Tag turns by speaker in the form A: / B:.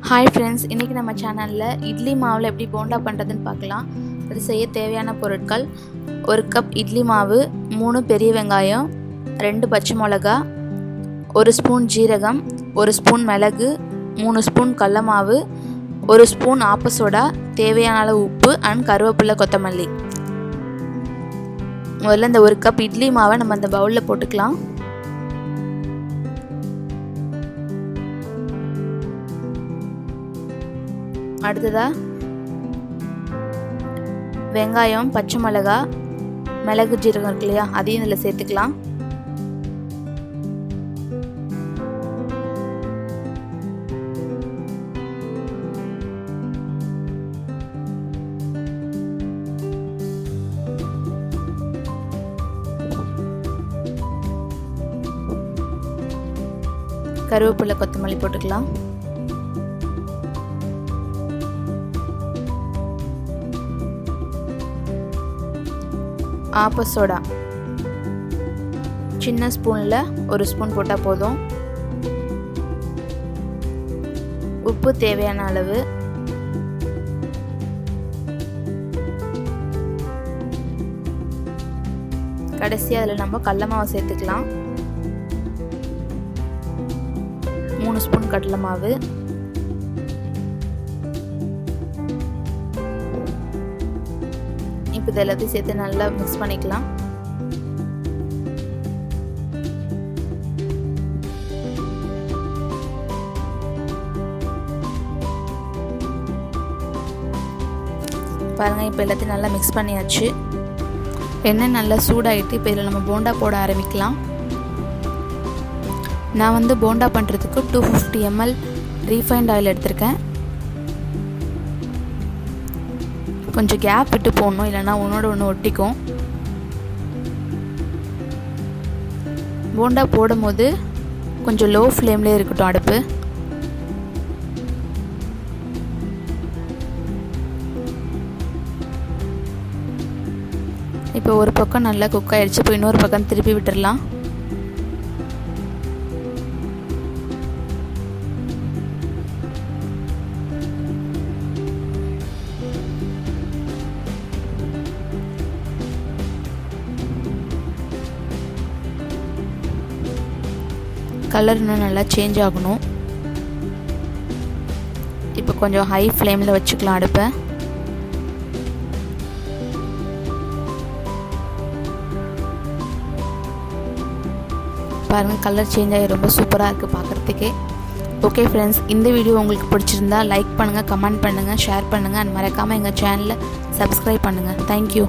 A: Hi friends, இன்றைக்கி நம்ம சேனலில் இட்லி மாவில் எப்படி போண்டா பண்ணுறதுன்னு பார்க்கலாம். அது செய்ய தேவையான பொருட்கள்: 1 கப் இட்லி மாவு, 3 பெரிய வெங்காயம், 2 பச்சை மிளகா, 1 ஸ்பூன் ஜீரகம், 1 ஸ்பூன் மிளகு, 3 ஸ்பூன் கடல மாவு, 1 ஸ்பூன் ஆப்ப சோடா, தேவையான அளவு உப்பு அண்ட் கருவேப்பிலை, கொத்தமல்லி. முதல்ல இந்த 1 கப் இட்லி மாவை நம்ம அந்த பவுலில் போட்டுக்கலாம். அடுத்ததாக வெங்காயம், பச்சை மிளகா, மிளகு, ஜீரகம் இருக்கு இல்லையா, அதையும் இதில் சேர்த்துக்கலாம். கருவேப்பிலை, கொத்தமல்லி போட்டுக்கலாம். ஆப்ப சோடா சின்ன ஸ்பூனில் 1 ஸ்பூன் போட்டால் போதும். உப்பு தேவையான அளவு. கடைசியாக அதில் நம்ம கடல மாவு சேர்த்துக்கலாம். 3 ஸ்பூன் கடலை மாவு. இப்போ இது எல்லாத்தையும் சேர்த்து நல்லா மிக்ஸ் பண்ணிக்கலாம். பாருங்கள், இப்போ எல்லாத்தையும் நல்லா மிக்ஸ் பண்ணியாச்சு. எண்ணெய் நல்லா சூடாகிட்டு இப்போ இதில் நம்ம போண்டா போட ஆரம்பிக்கலாம். நான் போண்டா பண்ணுறதுக்கு 250 ml ரீஃபைண்ட் ஆயில் எடுத்திருக்கேன். கொஞ்சம் கேப் விட்டு போடணும், இல்லைன்னா ஒன்றோட ஒன்று ஒட்டிக்கும். போண்டா போடும் போது கொஞ்சம் லோ ஃப்ளேம்லேயே இருக்கட்டும் அடுப்பு. இப்போ ஒரு பக்கம் நல்லா குக் ஆகிடுச்சு. இப்போ இன்னொரு பக்கம் திருப்பி விட்டுடலாம். கலர் இன்னும் நல்லா சேஞ்ச் ஆகணும். இப்போ கொஞ்சம் ஹை ஃப்ளேமில் வச்சுக்கலாம் அடுப்பை. பாருங்கள், கலர் சேஞ்ச் ஆகி ரொம்ப சூப்பராக இருக்குது பார்க்குறதுக்கே. ஓகே ஃப்ரெண்ட்ஸ், இந்த வீடியோ உங்களுக்கு பிடிச்சிருந்தா லைக் பண்ணுங்கள், கமெண்ட் பண்ணுங்கள், ஷேர் பண்ணுங்கள் அண்ட் மறக்காமல் எங்கள் சேனலை சப்ஸ்கிரைப் பண்ணுங்கள். தேங்க்யூ.